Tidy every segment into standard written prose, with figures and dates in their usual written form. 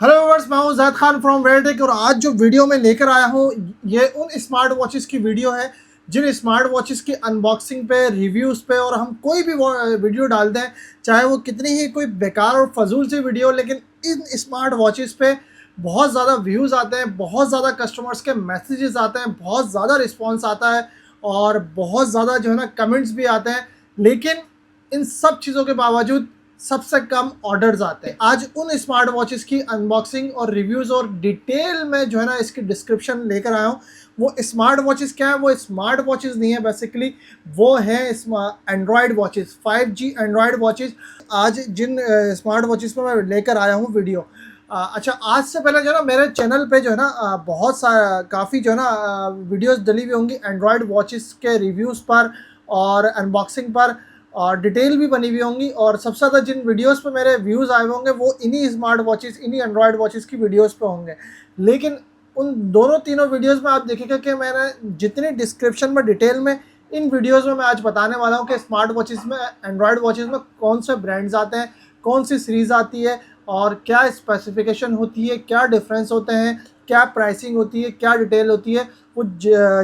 Hello viewers, मैं हूं ज़ैद Khan from वेलटेक और आज जो वीडियो मैं लेकर आया हूं ये उन स्मार्ट वॉचेस की वीडियो है जिन स्मार्ट वॉचेस की अनबॉक्सिंग पे, रिव्यूज़ पे और हम कोई भी वीडियो डालते हैं, चाहे वो कितनी ही कोई बेकार और फजूल सी वीडियो हो, लेकिन इन स्मार्ट वॉचेस पे बहुत ज़्यादा व्यूज़ आते हैं, बहुत ज़्यादा कस्टमर्स के मैसेजेस आते हैं, बहुत ज़्यादा रिस्पॉन्स आता है और बहुत ज़्यादा जो है ना कमेंट्स भी आते हैं। लेकिन इन सब चीज़ों के बावजूद सबसे कम ऑर्डर्स आते हैं। आज उन स्मार्ट वॉचेस की अनबॉक्सिंग और रिव्यूज़ और डिटेल में जो है ना इसकी डिस्क्रिप्शन लेकर आया हूँ। वो स्मार्ट वॉचेस क्या है? वो स्मार्ट वॉचेस नहीं है, बेसिकली वो है Android watches, 5G Android watches. आज जिन स्मार्ट वॉचेस में मैं लेकर आया हूँ वीडियो। अच्छा, आज से पहले जो है ना मेरे चैनल पे जो है ना बहुत सारा काफ़ी जो है ना वीडियोस डली हुई होंगी एंड्रॉयड वॉचेस के रिव्यूज़ पर और अनबॉक्सिंग पर, और डिटेल भी बनी हुई होंगी। और सबसे ज़्यादा जिन वीडियोस पे मेरे व्यूज़ आए होंगे वो इन्हीं स्मार्ट वॉचेस, इन्हीं एंड्रॉयड वॉचेस की वीडियोस पे होंगे। लेकिन उन दोनों तीनों वीडियोस में आप देखिएगा कि मैंने जितनी डिस्क्रिप्शन में डिटेल में इन वीडियोस में मैं आज बताने वाला हूँ कि स्मार्ट वॉचेस में, एंड्रॉयड वॉचेस में कौन से ब्रांड्स आते हैं, कौन सी सीरीज़ आती है और क्या स्पेसिफिकेशन होती है, क्या डिफरेंस होते हैं, क्या प्राइसिंग होती है, क्या डिटेल होती है। वो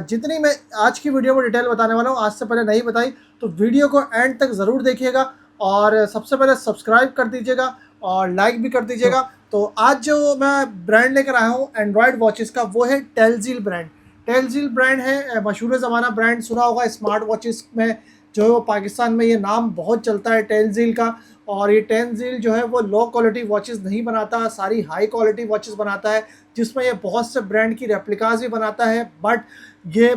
जितनी मैं आज की वीडियो में डिटेल बताने वाला हूँ, आज से पहले नहीं बताई, तो वीडियो को एंड तक ज़रूर देखिएगा और सबसे पहले सब्सक्राइब कर दीजिएगा और लाइक भी कर दीजिएगा। तो आज जो मैं ब्रांड लेकर आया हूँ एंड्रॉयड वॉचेस का, वो है टेलजील ब्रांड। टेलजील ब्रांड है मशहूर ज़माना ब्रांड, सुना होगा स्मार्ट वॉचेस में जो है वो पाकिस्तान में ये नाम बहुत चलता है टेलजील का। और ये टेलजील जो है वो लो क्वालिटी वॉचेस नहीं बनाता, सारी हाई क्वालिटी वॉचेस बनाता है, जिसमें ये बहुत से ब्रांड की रेप्लिकाज भी बनाता है। बट ये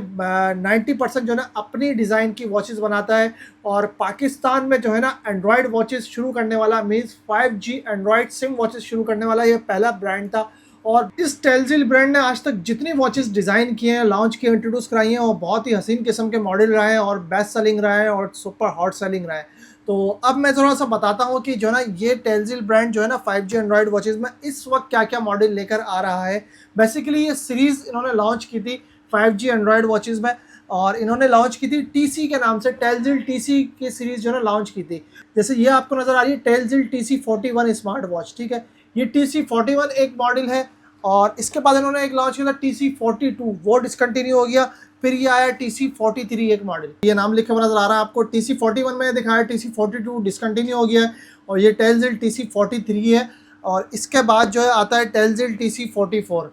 90% जो है ना अपनी डिज़ाइन की वॉचेस बनाता है। और पाकिस्तान में जो है ना एंड्रॉयड वॉचेस शुरू करने वाला, means 5G Android SIM watches शुरू करने वाला ये पहला ब्रांड था। और इस टेलजील ब्रांड ने आज तक जितनी वॉचेस डिज़ाइन किए हैं, लॉन्च किए, इंट्रोड्यूस कराई हैं, वो बहुत ही हसीन किस्म के मॉडल रहे हैं और बेस्ट सेलिंग रहे हैं और सुपर हॉट सेलिंग रहे हैं। तो अब मैं थोड़ा सा बताता हूँ कि जो है ना ये टेलजील ब्रांड जो है ना 5G एंड्रॉयड वॉचेस में इस वक्त क्या क्या मॉडल लेकर आ रहा है। बेसिकली ये सीरीज़ इन्होंने लॉन्च की थी 5G एंड्रॉयड वॉचेस में, और इन्होंने लॉन्च की थी TC के नाम से, टेलजील TC की सीरीज़ जो है ना लॉन्च की थी। जैसे ये आपको नज़र आ रही है टेलजील TC41 स्मार्ट वॉच, ठीक है। ये TC41 एक मॉडल है और इसके बाद इन्होंने एक लॉन्च किया था TC42, वो डिसकंटिन्यू हो गया। फिर ये आया TC43 एक मॉडल, ये नाम लिखे हुआ नजर आ रहा है आपको। TC41 में दिखाया, TC42 डिसकंटिन्यू हो गया है और ये टेलजील TC43 है। और इसके बाद जो है आता है टेलजील TC44,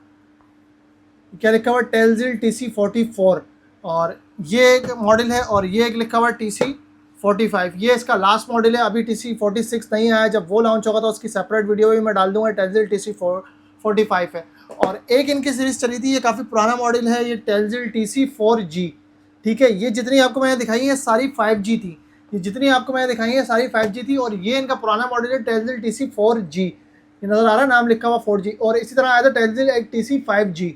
क्या लिखा हुआ है टेलजील TC44, और ये एक मॉडल है। और ये एक लिखा हुआ है TC45, ये इसका लास्ट मॉडल है। अभी TC46 नहीं आया, जब वो लॉन्च होगा तो उसकी सेपरेट वीडियो भी मैं डाल दूंगा। टेलजील TC45 है। और एक इनकी सीरीज़ चली थी, ये काफ़ी पुराना मॉडल है, ये टेलजील TC4G, ठीक है। ये जितनी आपको मैंने दिखाई है सारी 5G थी, ये जितनी आपको मैंने दिखाई है सारी 5G थी। और ये इनका पुराना मॉडल है टेलजील TC4G, ये नज़र आ रहा है नाम लिखा हुआ 4G। और इसी तरह आया था टेलजील एक TC5G,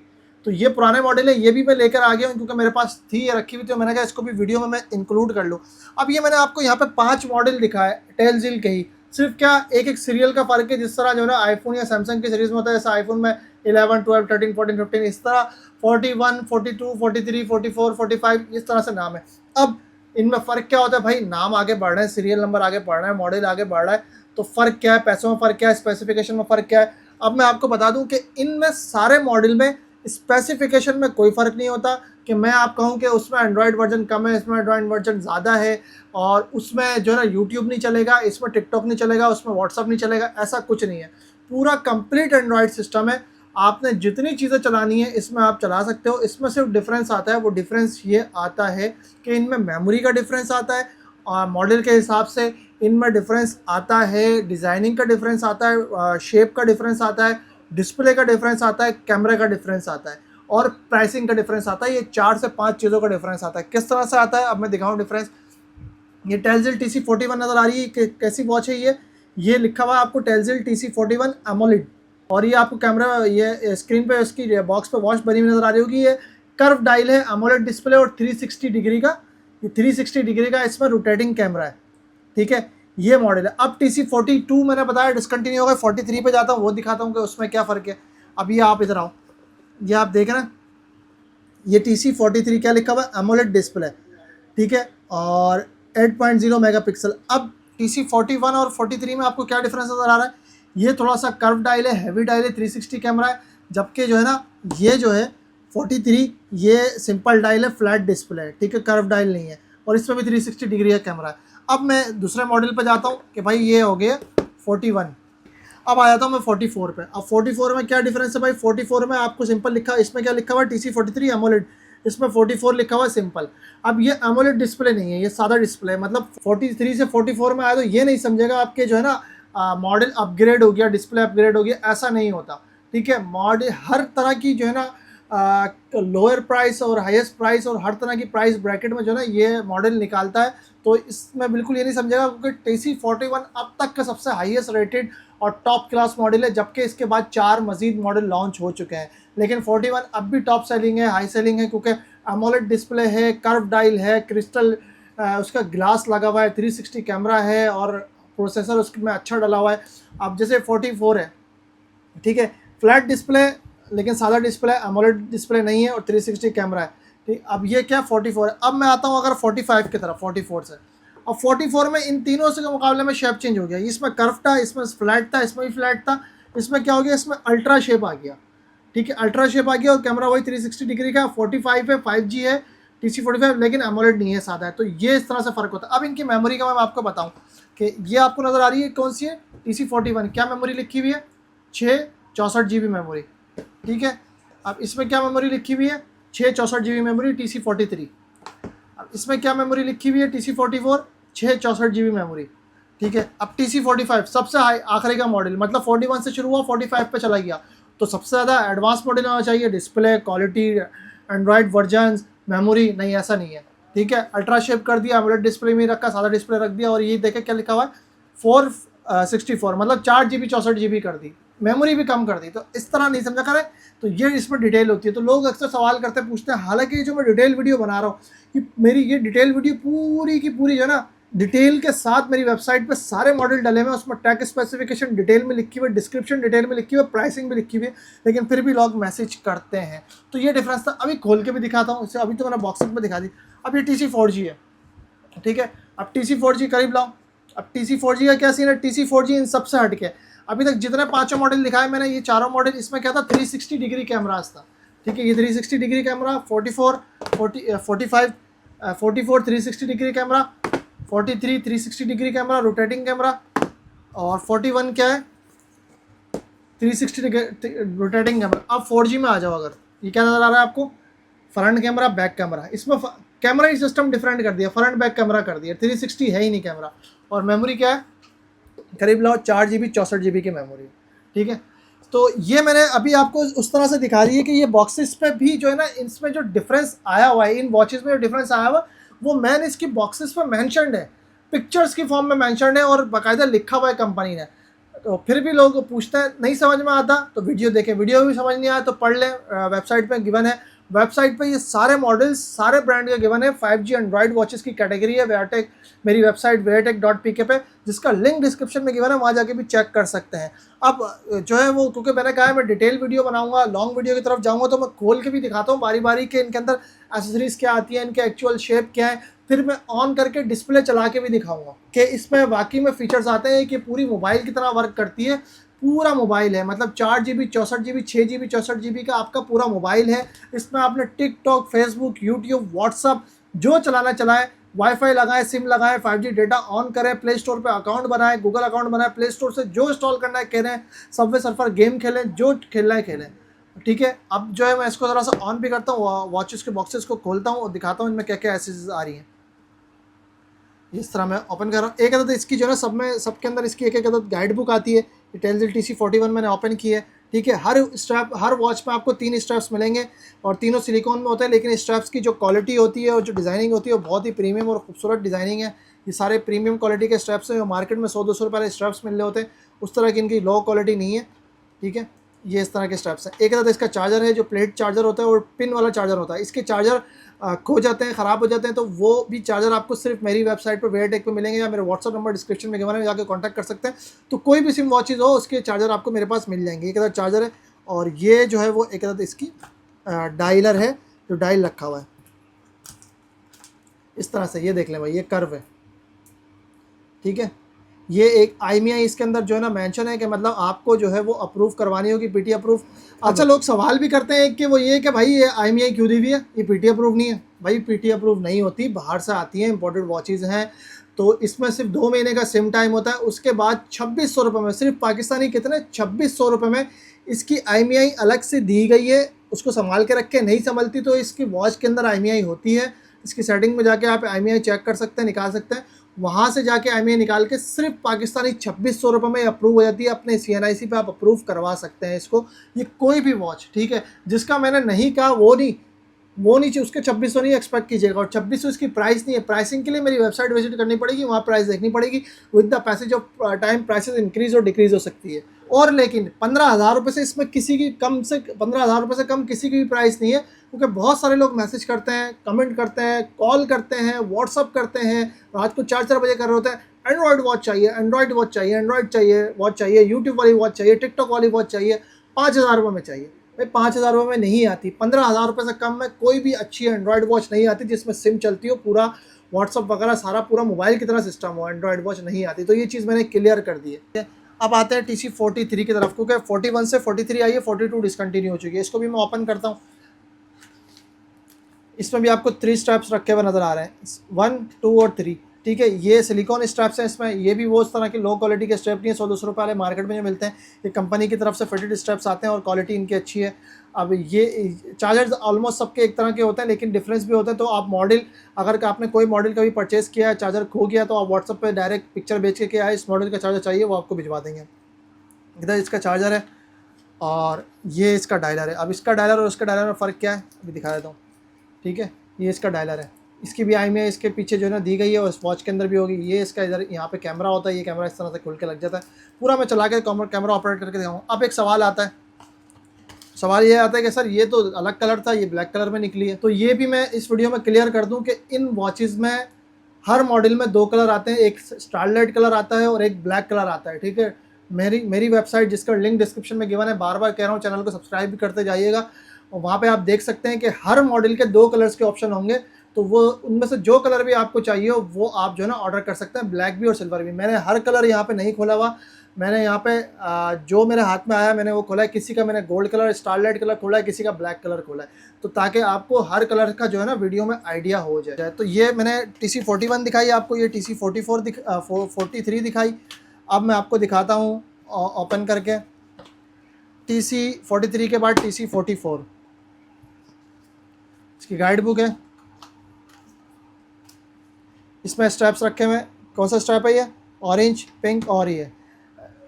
तो ये पुराने मॉडल है, ये भी मैं लेकर आ गया हूँ क्योंकि मेरे पास थी, ये रखी हुई थी, तो मैंने कहा इसको भी वीडियो में मैं इंक्लूड कर लूँ। अब ये मैंने आपको यहाँ पे 5 मॉडल दिखाया टेलजील के ही, सिर्फ क्या एक एक सीरियल का फ़र्क है। जिस तरह जो है ना आईफोन या सैमसंग की सीरीज़ में होता है, जैसे आईफोन में 11, 12, 13, 14, 15, इस तरह 41, 42, 43, 44, 45 इस तरह से नाम है। अब इनमें फ़र्क क्या होता है भाई? नाम आगे बढ़ रहे हैं, सीरियल नंबर आगे बढ़ रहा है, मॉडल आगे बढ़ रहा है, तो फ़र्क क्या है? पैसों में फ़र्क क्या है? स्पेसिफिकेशन में फ़र्क क्या है? अब मैं आपको बता दूं कि इनमें सारे मॉडल में स्पेसिफिकेशन में कोई फ़र्क नहीं होता कि मैं आप कहूँ कि उसमें एंड्रॉयड वर्जन कम है, इसमें एंड्रॉयड वर्जन ज़्यादा है, और उसमें जो है ना यूट्यूब नहीं चलेगा, इसमें टिकटॉक नहीं चलेगा, उसमें व्हाट्सअप नहीं चलेगा, ऐसा कुछ नहीं है। पूरा कंप्लीट एंड्रॉयड सिस्टम है, आपने जितनी चीज़ें चलानी है इसमें आप चला सकते हो। इसमें सिर्फ डिफरेंस आता है, वो डिफरेंस ये आता है कि इनमें मेमोरी का डिफरेंस आता है और मॉडल के हिसाब से इनमें डिफरेंस आता है, डिज़ाइनिंग का डिफरेंस आता है, शेप का डिफरेंस आता है, डिस्प्ले का डिफरेंस आता है, कैमरे का डिफरेंस आता है और प्राइसिंग का डिफरेंस आता है। ये 4 से 5 चीज़ों का डिफरेंस आता है। किस तरह से आता है अब मैं दिखाऊँ डिफरेंस। ये टेलजील TC41 नज़र आ रही है कि कैसी वॉच है ये लिखा हुआ है आपको टेलजील TC41 एमोलेड, और ये आपको कैमरा, ये स्क्रीन पे इसकी बॉक्स पे वॉच बनी हुई नज़र आ रही होगी। ये कर्व डायल है, एमोलेड डिस्प्ले और 360 डिग्री का, ये 360 डिग्री का इसमें रोटेटिंग कैमरा है, ठीक है। ये मॉडल है। अब TC42 मैंने बताया डिसकंटिन्यू हो गया, 43 पे जाता हूँ, वो दिखाता हूँ कि उसमें क्या फ़र्क है। अब ये आप इधर आओ, ये आप देख रहे हैं, ये TC43 क्या लिखा हुआ है? एमोलेड डिस्प्ले, ठीक है, और 8.0 मेगापिक्सल। अब TC41 और 43 में आपको क्या डिफरेंस नज़र आ रहा है? ये थोड़ा सा कर्व डायल है, हैवी डायल है, 360 कैमरा है, जबकि जो है ना ये जो है 43 ये सिंपल डायल है, फ्लैट डिस्प्ले है, ठीक है, कर्व डायल नहीं है, और इसमें भी 360 डिग्री का कैमरा है। अब मैं दूसरे मॉडल पर जाता हूँ कि भाई ये हो गया 41। अब आ जाता हूँ मैं 44 पे। अब 44 में क्या डिफरेंस है भाई, 44 में आपको सिंपल लिखा, इसमें क्या लिखा हुआ है TC43 एमोलेड, इसमें 44 लिखा हुआ है सिंपल। अब ये एमोलेड डिस्प्ले नहीं है, ये सादा डिस्प्ले है, मतलब 43 से 44 में आया तो ये नहीं समझेगा आपके जो है ना मॉडल अपग्रेड हो गया, डिस्प्ले अपग्रेड हो गया, ऐसा नहीं होता, ठीक है। मॉडल हर तरह की जो है ना लोअर प्राइस और हाईएस्ट प्राइस और हर तरह की प्राइस ब्रैकेट में जो है ना ये मॉडल निकालता है, तो इसमें बिल्कुल ये नहीं समझेगा, क्योंकि TC41 अब तक का सबसे हाईएस्ट रेटेड और टॉप क्लास मॉडल है, जबकि इसके बाद 4 मजीद मॉडल लॉन्च हो चुके हैं, लेकिन 41 अब भी टॉप सेलिंग है, हाई सेलिंग है, क्योंकि एमोलेड डिस्प्ले है, कर्व डायल है, क्रिस्टल उसका ग्लास लगा हुआ है, 360 कैमरा है और प्रोसेसर उसमें अच्छा डला हुआ है। अब जैसे 44 है, ठीक है, फ्लैट डिस्प्ले लेकिन सादा डिस्प्ले, एमोलेड डिस्प्ले नहीं है और 360 कैमरा है, ठीक। अब ये क्या 44 है। अब मैं आता हूँ अगर 45 की तरफ, 44 से। अब 44 में इन तीनों से के मुकाबले में शेप चेंज हो गया, इसमें कर्व था, इसमें फ्लैट था, इसमें भी फ्लैट था, इसमें क्या हो गया, इसमें अल्ट्रा शेप आ गया, ठीक है, अल्ट्रा शेप आ गया, और कैमरा वही 360 डिग्री का 45 है, 5G है, TC45, लेकिन एमोलेड नहीं है, सादा है। तो ये इस तरह से फ़र्क होता है। अब इनकी मेमोरी का मैं आपको बताऊँ कि ये आपको नज़र आ रही है कौन सी है, TC41, क्या मेमोरी लिखी हुई है, 664 GB मेमोरी, ठीक है। अब इसमें क्या मेमोरी लिखी हुई है, 664 GB मेमोरी TC43। अब इसमें क्या मेमोरी लिखी हुई है, TC44, 664 GB मेमोरी, ठीक है। अब TC45 सबसे हाई आखिरी का मॉडल, मतलब 41 से शुरू हुआ 45 पे चला गया, तो सबसे ज़्यादा एडवांस मॉडल होना चाहिए, display quality, Android version, memory, नहीं ऐसा नहीं है, ठीक है। अल्ट्रा शेप कर दिया, एमोलेड डिस्प्ले में रखा, सादा डिस्प्ले रख दिया, और ये देखे क्या लिखा हुआ है 464, मतलब 4 GB 64 GB कर दी, मेमोरी भी कम कर दी, तो इस तरह नहीं समझा करें। तो ये इसमें डिटेल होती है, तो लोग अक्सर सवाल करते पूछते हैं, हालांकि जो मैं डिटेल वीडियो बना रहा हूँ, कि मेरी ये डिटेल वीडियो पूरी की पूरी जो है ना डिटेल के साथ मेरी वेबसाइट पे सारे मॉडल डले हुए हैं, उसमें टैग स्पेसिफिकेशन डिटेल में लिखी हुई, डिस्क्रिप्शन डिटेल में लिखी हुई, प्राइसिंग भी लिखी हुई है, लेकिन फिर भी लोग मैसेज करते हैं। तो ये डिफरेंस था। अभी खोल के भी दिखाता हूँ, इसे अभी तो मैंने बॉक्सिंग में दिखा दी। अब ये TC4G है, ठीक है। अब TC4G करीब लाओ। अब TC4G का क्या सीन है, TC4G इन सबसे हट के अभी तक जितने 5 मॉडल दिखाए मैंने, ये चारों मॉडल, इसमें क्या था 360 डिग्री कैमरास था, ठीक है। ये 360 degree camera, 44 45 44 360 degree camera, 43 360 degree camera rotating camera, और 41 क्या है 360 डिग्री रोटेटिंग कैमरा। अब 4G में आ जाओ, अगर ये क्या नज़र आ रहा है आपको, फ्रंट कैमरा, बैक कैमरा, इसमें कैमरा ही सिस्टम डिफरेंट कर दिया, फ्रंट बैक कैमरा कर दिया, 360 है ही नहीं कैमरा, और मेमोरी क्या है करीब लाओ 4 GB 64 GB की मेमोरी, ठीक है। तो ये मैंने अभी आपको उस तरह से दिखा दी है कि ये बॉक्सेस पे भी जो है ना, इसमें जो डिफरेंस आया हुआ है, इन वॉचेस में जो डिफरेंस आया हुआ है, वो मैंने इसकी बॉक्सेस पे मैंशनड है, पिक्चर्स की फॉर्म में मैंशनड है, और बाकायदा लिखा हुआ है कंपनी ने। तो फिर भी लोग पूछते हैं, नहीं समझ में आता तो वीडियो देखें, वीडियो भी समझ नहीं आया तो पढ़ लें, वेबसाइट पे गिवन है, वेबसाइट पे ये सारे मॉडल्स सारे ब्रांड के गिवन है। 5G एंड्रॉइड वॉचेस की कैटेगरी है वेयरटेक, मेरी वेबसाइट weartech.pk पे, जिसका लिंक डिस्क्रिप्शन में गिवन है, वहाँ जाके भी चेक कर सकते हैं। अब जो है वो, क्योंकि मैंने कहा है मैं डिटेल वीडियो बनाऊंगा, लॉन्ग वीडियो की तरफ जाऊंगा, तो मैं खोल के भी दिखाता हूँ बारी बारी के इनके अंदर एसेसरीज क्या आती है, इनके एक्चुअल शेप क्या है, फिर मैं ऑन करके डिस्प्ले चला के भी दिखाऊंगा कि इसमें वाकई में फीचर्स आते हैं कि पूरी मोबाइल की तरह वर्क करती है। पूरा मोबाइल है, मतलब 4 GB 64 GB 6 GB 64 GB का आपका पूरा मोबाइल है। इसमें आपने टिकटॉक, फेसबुक, यूट्यूब, व्हाट्सअप जो चलाना चलाए, वाईफाई लगाएं, सिम लगाएं, 5G डेटा ऑन करें, प्ले स्टोर पे अकाउंट बनाएं, गूगल अकाउंट बनाएं, प्ले स्टोर से जो इंस्टॉल करना है करें, सबवे सर्फर गेम खेलें, जो खेलना है खेलें, ठीक है। अब जो है मैं इसको ज़रा सा ऑन भी करता हूँ, वॉचेस के बॉक्सेस को खोलता हूँ और दिखाता हूँ इनमें क्या क्या एसेसरीज आ रही हैं। इस तरह मैं ओपन कर रहा हूँ। एक अदद इसकी जो है ना, सब में सबके अंदर इसकी एक एक अदद गाइड बुक आती है। ये टेंजिल TC41 मैंने ओपन की है, ठीक है। हर स्ट्रैप, हर वॉच में आपको 3 स्ट्रैप्स मिलेंगे और तीनों सिलिकॉन में होते हैं, लेकिन स्ट्रैप्स की जो क्वालिटी होती है और जो डिज़ाइनिंग होती है वो बहुत ही प्रीमियम और खूबसूरत डिज़ाइनिंग है। ये सारे प्रीमियम क्वालिटी के स्ट्रैप्स हैं, मार्केट में 100-200 रुपये स्ट्रैप्स मिल रहे होते हैं, उस तरह की इनकी लो क्वालिटी नहीं है, ठीक है। ये इस तरह के स्ट्रैप्स हैं। एक अदद इसका चार्जर है जो प्लेट चार्जर होता है और पिन वाला चार्जर होता है। इसके चार्जर खो जाते हैं, ख़राब हो जाते हैं, तो वो भी चार्जर आपको सिर्फ मेरी वेबसाइट पर वेयरटेक पे मिलेंगे, या मेरे व्हाट्सअप नंबर डिस्क्रिप्शन में गिवन है, जाकर कॉन्टैक्ट कर सकते हैं। तो कोई भी सिम वॉचेज हो उसके चार्जर आपको मेरे पास मिल जाएंगे। एक अदद चार्जर है, और ये जो है वो एक अदद इसकी डायलर है, जो डायल रखा हुआ है इस तरह से। ये देख लें भाई, ये कर्व है, ठीक है। ये एक IMEI इसके अंदर जो है ना मेंशन है कि मतलब आपको जो है वो अप्रूव करवानी होगी, PT अप्रूव। अच्छा, लोग सवाल भी करते हैं कि वो ये कि भाई ये IMEI क्यों दी हुई है, ये PT अप्रूव नहीं है। भाई PT अप्रूव नहीं होती, बाहर से आती है, इंपोर्टेड वॉचेज़ हैं, तो इसमें सिर्फ 2 महीने का सिम टाइम होता है। उसके बाद 2600 रुपये में, सिर्फ पाकिस्तानी कितने 2600 रुपये में इसकी IMEI अलग से दी गई है। उसको संभाल के रख के नहीं संभलती तो इसकी वॉच के अंदर IMEI होती है। इसकी सेटिंग में जाके आप IMEI चेक कर सकते हैं, निकाल सकते हैं। वहाँ से जाके IMEI निकाल के सिर्फ पाकिस्तानी 2600 रुपये में अप्रूव हो जाती है। अपने CNIC पे आप अप्रूव करवा सकते हैं इसको, ये कोई भी वॉच, ठीक है। जिसका मैंने नहीं कहा वो नहीं चाहिए, उसके 2600 नहीं एक्सपेक्ट कीजिएगा। और 2600 इसकी प्राइस नहीं है। प्राइसिंग के लिए मेरी वेबसाइट विजिट करनी पड़ेगी, वहाँ प्राइस देखनी पड़ेगी। With the passage of time prices increase और डिक्रीज हो सकती है। और लेकिन 15,000 रुपये से इसमें किसी की कम से 15,000 रुपये से कम किसी की भी प्राइस नहीं है, क्योंकि बहुत सारे लोग मैसेज करते हैं, कमेंट करते हैं, कॉल करते हैं, व्हाट्सअप करते हैं, रात को 4-4 बजे कर रहे होते हैं एंड्रॉयड वॉच चाहिए, एंड्रॉयड वॉच चाहिए, एंड्रॉयड चाहिए वॉच चाहिए, यूट्यूब वाली वॉच चाहिए, टिकटॉक वाली वॉच चाहिए, 5,000 रुपये में चाहिए। भाई 5,000 रुपये में नहीं आती, 15,000 रुपये से कम में कोई भी अच्छी एंड्रॉयड वॉच नहीं आती जिसमें सिम चलती हो, पूरा व्हाट्सअप वगैरह सारा पूरा मोबाइल की तरह सिस्टम हो, एंड्रॉयड वॉच नहीं आती। तो ये चीज़ मैंने क्लियर कर दी है। अब आते हैं TC43 की तरफ, क्योंकि 41 से 43 आई है, 42 डिसकंटिन्यू हो चुकी है। इसको भी मैं ओपन करता हूँ। इसमें भी आपको 3 स्ट्रैप्स रखे हुए नज़र आ रहे हैं, 1, 2 और 3, ठीक है। ये सिलिकॉन स्ट्रैप्स हैं इसमें। ये भी वो उस तरह के लो क्वालिटी के स्ट्रैप नहीं है 100-200 रुपये वाले मार्केट में जो मिलते हैं। ये कंपनी की तरफ से फिटेड स्ट्रैप्स आते हैं और क्वालिटी इनकी अच्छी है। अब ये चार्जर्स ऑलमोस्ट सबके एक तरह के होते हैं, लेकिन डिफरेंस भी होता है। तो आप मॉडल, अगर आपने कोई मॉडल कभी परचेज़ किया है, चार्जर खो गया, तो आप व्हाट्सअप पर डायरेक्ट पिक्चर भेज के क्या है इस मॉडल का चार्जर चाहिए, वो आपको भिजवा देंगे। इधर इसका चार्जर है और ये इसका डायलर है। अब इसका डायलर और उसका डायलर में फ़र्क क्या है अभी दिखा देता हूँ, ठीक है। ये इसका डायलर है, इसकी भी IMEI इसके पीछे जो है ना दी गई है, और इस वॉच के अंदर भी होगी। ये इसका इधर यहाँ पे कैमरा होता है, ये कैमरा इस तरह से खुल के लग जाता है। पूरा मैं चला के कैमरा ऑपरेट करके दिखाऊँ। अब एक सवाल आता है, सवाल ये आता है कि सर ये तो अलग कलर था, ये ब्लैक कलर में निकली है। तो ये भी मैं इस वीडियो में क्लियर कर दूँ कि इन वॉचेज़ में हर मॉडल में 2 कलर आते हैं, एक स्टारलाइट कलर आता है और एक ब्लैक कलर आता है, ठीक है। मेरी वेबसाइट जिसका लिंक डिस्क्रिप्शन में गिवन है, बार बार कह रहा हूँ, चैनल को सब्सक्राइब भी करते जाइएगा। और वहाँ पे आप देख सकते हैं कि हर मॉडल के 2 कलर्स के ऑप्शन होंगे। तो वो उनमें से जो कलर भी आपको चाहिए हो वो आप जो है ना ऑर्डर कर सकते हैं, ब्लैक भी और सिल्वर भी। मैंने हर कलर यहाँ पे नहीं खोला हुआ, मैंने यहाँ पे जो मेरे हाथ में आया मैंने वो खोला है। किसी का मैंने गोल्ड कलर, स्टारलाइट कलर खोला है, किसी का ब्लैक कलर खोला है, तो ताकि आपको हर कलर का जो है ना वीडियो में आइडिया हो जाए। तो ये मैंने TC41 दिखाई आपको, ये TC43 दिखाई। अब मैं आपको दिखाता हूँ ओपन करके TC43 के बाद TC44। इसकी गाइड बुक है, इसमें स्ट्रैप्स रखे हुए हैं। कौन सा स्ट्रैप है ये, ऑरेंज, पिंक और ये।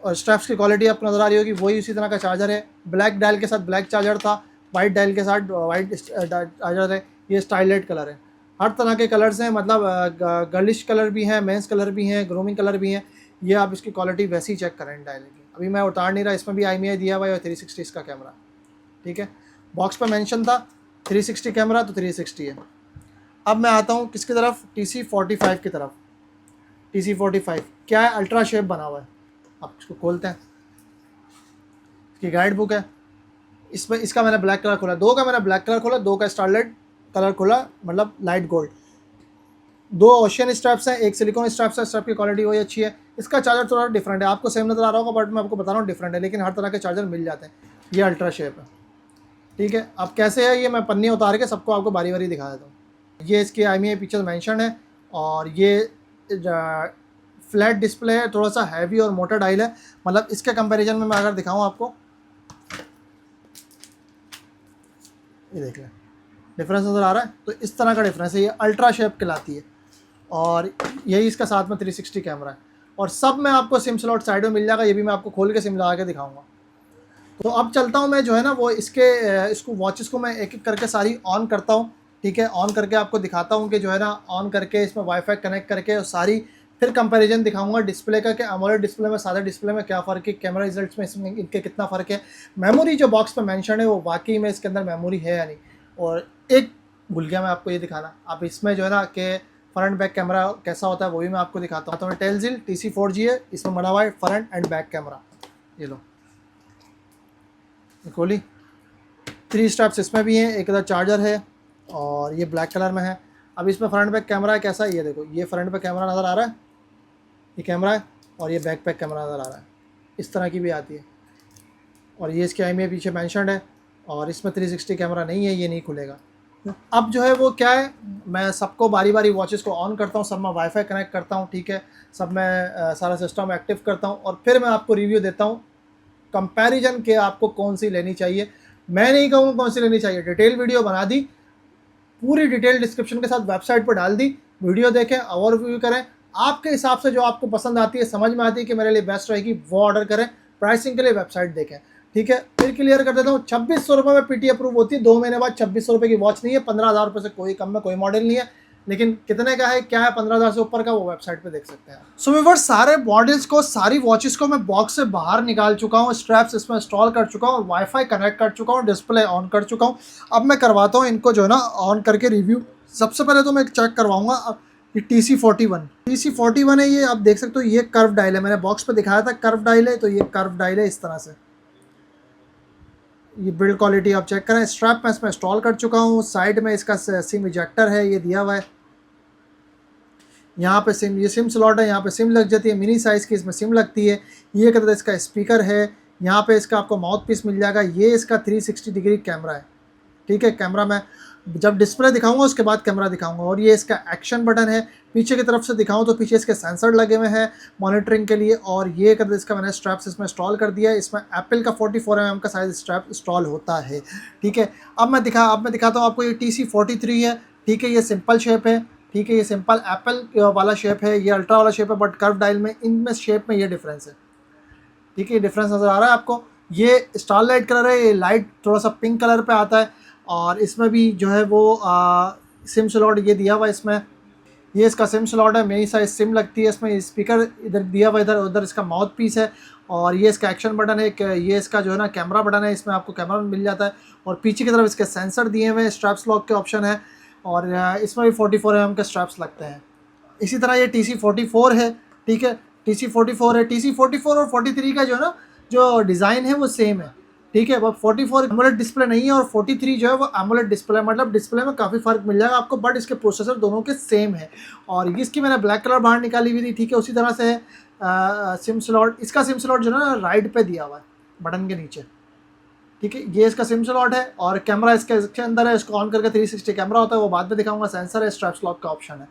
और स्ट्रैप्स की क्वालिटी आपको नज़र आ रही होगी, वही उसी तरह का चार्जर है। ब्लैक डायल के साथ ब्लैक चार्जर था, वाइट डायल के साथ वाइट चार्जर है। ये स्टाइलेट कलर है, हर तरह के कलर्स हैं, मतलब गर्लिश कलर भी हैं, मेंस कलर भी हैं, ग्रूमिंग कलर भी हैं। ये आप इसकी क्वालिटी वैसे ही चेक करें डायल की। अभी मैं उतार नहीं रहा, इसमें भी IMEI दिया हुआ है और 360 इसका कैमरा, ठीक है। बॉक्स पर मेंशन था 360 कैमरा, तो 360 है। अब मैं आता हूँ किसकी तरफ, TC45 की तरफ। TC45 क्या है, अल्ट्रा शेप बना हुआ है। आप इसको खोलते हैं, इसकी गाइड बुक है। इसमें इसका मैंने ब्लैक कलर खोला, 2 का मैंने ब्लैक कलर खोला, 2 का स्टारलाइट कलर खोला, मतलब लाइट गोल्ड। 2 ओशियन स्ट्रैप्स हैं, एक सिलिकॉन स्ट्रैप्स है। स्ट्रैप की क्वालिटी वही अच्छी है। इसका चार्जर थोड़ा डिफरेंट है, आपको सेम नज़र आ रहा होगा, बट मैं आपको बता रहा हूँ डिफरेंट है, लेकिन हर तरह के चार्जर मिल जाते हैं। ये अल्ट्रा शेप है, ठीक है। अब कैसे है ये मैं पन्नी उतार के सबको आपको बारी बारी दिखा देता हूँ। ये इसकी IMEI पिक्चर मेंशन है, और ये फ्लैट डिस्प्ले है, थोड़ा सा हैवी और मोटा डायल है। मतलब इसके कंपैरिजन में मैं अगर दिखाऊं आपको, ये देख लें, डिफरेंस नज़र आ रहा है। तो इस तरह का डिफरेंस है, ये अल्ट्रा शेप कहलाती है। और यही इसका साथ में 360 कैमरा है, और सब में आपको सिम स्लॉट साइड में मिल जाएगा। ये भी मैं आपको खोल के सिम लगा के दिखाऊंगा। तो अब चलता हूँ मैं जो है ना वो इसको वॉचेस को मैं एक एक करके सारी ऑन करता हूँ, ठीक है। ऑन करके आपको दिखाता हूँ कि जो है ना ऑन करके इसमें वाईफाई कनेक्ट करके और सारी फिर कंपैरिजन दिखाऊंगा डिस्प्ले का, कि AMOLED डिस्प्ले में सादा डिस्प्ले में क्या फ़र्क है, कैमरा रिजल्ट्स में इसमें इनके कितना फ़र्क है, मेमोरी जो बॉक्स पे मेंशन है वो वाकई में इसके अंदर मेमोरी है या नहीं। और एक भूल गया मैं आपको ये दिखाना, आप इसमें जो है ना कि फ्रंट बैक कैमरा कैसा होता है वो भी मैं आपको दिखाता हूँ। तो मैं टेलजिल TC4G है, इसमें बना हुआ है फ्रंट एंड बैक कैमरा। ये लो, खोली, 3 स्ट्रैप्स इसमें भी हैं, एक इधर चार्जर है और ये ब्लैक कलर में है। अब इसमें फ्रंट बैक कैमरा है कैसा है, ये देखो, ये फ्रंट पे कैमरा नज़र आ रहा है, ये कैमरा है, और ये बैकपैक कैमरा नज़र आ रहा है, इस तरह की भी आती है। और ये इसके IMEI पीछे मेंशन्ड है और इसमें 360 कैमरा नहीं है, ये नहीं खुलेगा। अब जो है वो क्या है, मैं सबको बारी बारी वॉचेस को ऑन करता हूँ, सब मैं वाईफाई कनेक्ट करता हूँ, ठीक है, सब मैं सारा सिस्टम एक्टिव करता हूँ और फिर मैं आपको रिव्यू देता हूँ कंपैरिजन के आपको कौन सी लेनी चाहिए। मैं नहीं कहूँगा कौन सी लेनी चाहिए, डिटेल वीडियो बना दी, पूरी डिटेल डिस्क्रिप्शन के साथ वेबसाइट पर डाल दी, वीडियो देखें, ओवरव्यू करें, आपके हिसाब से जो आपको पसंद आती है, समझ में आती है कि मेरे लिए बेस्ट रहेगी, वो ऑर्डर करें। प्राइसिंग के लिए वेबसाइट देखें, ठीक है। फिर क्लियर कर देता हूँ, 2600 रुपये में PT अप्रूव होती है, 2 महीने बाद 2600 रुपये की वॉच नहीं है, 15,000 रुपये से कोई कम में कोई मॉडल नहीं है, लेकिन कितने का है क्या है 15,000 से ऊपर का वो वेबसाइट पे देख सकते हैं। सो व्यूअर्स, सारे मॉडल्स को, सारी वॉचेस को मैं बॉक्स से बाहर निकाल चुका हूँ, स्ट्रैप्स इसमें इंस्टॉल कर चुका हूँ, वाईफाई कनेक्ट कर चुका हूँ, डिस्प्ले ऑन कर चुका हूँ। अब मैं करवाता हूँ इनको जो है ना ऑन करके रिव्यू। सबसे पहले तो मैं चेक करवाऊंगा ये TC41 है, ये आप देख सकते हो, ये कर्व डायल है, मैंने बॉक्स पे दिखाया था कर्व डायल है, तो ये कर्व डायल है इस तरह से। ये बिल्ड क्वालिटी आप चेक करें। स्ट्रैप मैं इसमें इंस्टॉल कर चुका हूँ, साइड में इसका सिम इजेक्टर है, ये दिया हुआ है, यहाँ पे सिम, ये सिम स्लॉट है, यहाँ पे सिम लग जाती है, मिनी साइज़ की इसमें सिम लगती है। ये कहते हैं इसका स्पीकर है, यहाँ पे इसका आपको माउथ पीस मिल जाएगा। ये इसका 360 डिग्री कैमरा है, ठीक है। कैमरा मैं जब डिस्प्ले दिखाऊंगा उसके बाद कैमरा दिखाऊंगा। और ये इसका एक्शन बटन है, पीछे की तरफ से दिखाऊं तो पीछे इसके सेंसर लगे हुए हैं मॉनिटरिंग के लिए। और ये कहते इसका मैंने स्ट्रैप्स इसमें इंस्टॉल कर दिया है, इसमें एप्पल का 44 mm का साइज स्ट्रैप इंस्टॉल होता है, ठीक है। अब मैं दिखाता हूँ आपको, ये TC43 है, ठीक है। ये सिंपल शेप है, ठीक है, ये सिंपल एप्पल वाला शेप है, ये अल्ट्रा वाला शेप है, बट कर्व डायल में इनमें शेप में ये डिफरेंस है, ठीक है। ये डिफरेंस नज़र आ रहा है आपको। ये स्टारलाइट कलर है, ये लाइट थोड़ा सा पिंक कलर पे आता है। और इसमें भी जो है वो सिम स्लॉट ये दिया हुआ है इसमें, ये इसका सिम स्लॉट है, मेरी साइज सिम लगती है इसमें। स्पीकर इधर दिया हुआ, इधर उधर इसका माउथ पीस है। और ये इसका एक्शन बटन है, ये इसका जो है ना कैमरा बटन है, इसमें आपको कैमरा मिल जाता है। और पीछे की तरफ इसके सेंसर दिए हुए हैं, स्ट्रैप्स लॉक के ऑप्शन है। और इसमें भी 44 mm के स्ट्रैप्स लगते हैं। इसी तरह ये TC44 है, ठीक है, TC44 है। TC44 और 43 का जो है ना जो डिज़ाइन है वो सेम है, ठीक है। बट 44 एमोलेड डिस्प्ले नहीं है और 43 जो है वो एमोलेड डिस्प्ले, मतलब डिस्प्ले में काफ़ी फ़र्क मिल जाएगा आपको, बट इसके प्रोसेसर दोनों के सेम है। और इसकी मैंने ब्लैक कलर बाहर निकाली हुई थी, ठीक है। उसी तरह से है सिम स्लॉट, इसका सिम स्लॉट जो है ना राइट पे दिया हुआ है बटन के नीचे, ठीक है। ये इसका सिम स्लॉट है। और कैमरा इसके अंदर है, इसको ऑन करके 360 कैमरा होता है, वो बाद में दिखाऊंगा। सेंसर है, स्ट्रैप्स लॉक का ऑप्शन है,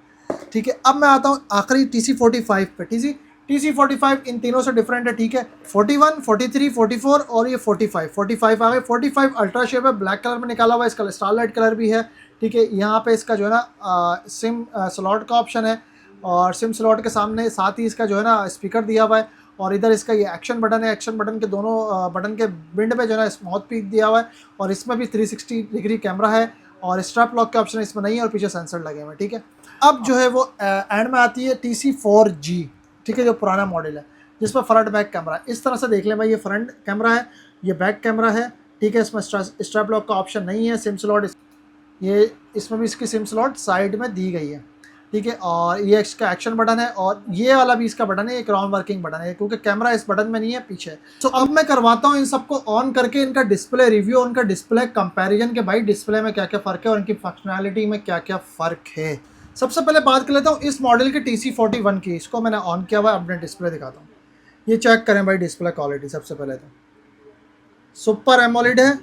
ठीक है। अब मैं आता हूँ आखिरी TC45 पे। TC45 इन तीनों से डिफरेंट है, ठीक है। 41, 43, 44 और ये 45 आ गए। 45 अल्ट्रा शेप है, ब्लैक कलर में निकाला हुआ है, इसका स्टारलाइट कलर भी है, ठीक है। यहाँ पे इसका जो है ना सिम स्लॉट का ऑप्शन है। और सिम स्लॉट के सामने साथ ही इसका जो है ना स्पीकर दिया हुआ है। और इधर इसका ये एक्शन बटन है, एक्शन बटन के दोनों बटन के बिंड पे जो है ना माउथ पीस दिया हुआ है। और इसमें भी 360 डिग्री कैमरा है। और स्ट्रैप लॉक के ऑप्शन इसमें नहीं है, और पीछे सेंसर लगे हुए हैं, ठीक है। अब जो है वो एंड में आती है TC4G, ठीक है, जो पुराना मॉडल है, जिसमें फ्रंट बैक कैमरा है। इस तरह से देख लें भाई, ये फ्रंट कैमरा है, ये बैक कैमरा है, ठीक है। इसमें स्ट्रैप लॉक का ऑप्शन नहीं है। सिम स्लॉट ये इसमें भी इसकी सिम स्लॉट साइड में दी गई है, ठीक है। और ये इसका एक्शन बटन है, और ये वाला भी इसका बटन है, एक राउंड वर्किंग बटन है, क्योंकि कैमरा इस बटन में नहीं है पीछे। तो अब मैं करवाता हूँ इन सबको ऑन करके इनका डिस्प्ले रिव्यू, उनका डिस्प्ले कंपैरिजन के भाई डिस्प्ले में क्या क्या फ़र्क है और इनकी फंक्शनैलिटी में क्या क्या फ़र्क है। सबसे पहले बात कर लेता हूँ इस मॉडल के TC41 की। इसको मैंने ऑन किया हुआ है, अपने डिस्प्ले दिखाता हूँ। ये चेक करें भाई डिस्प्ले क्वालिटी। सबसे पहले तो सुपर एमोलेड है,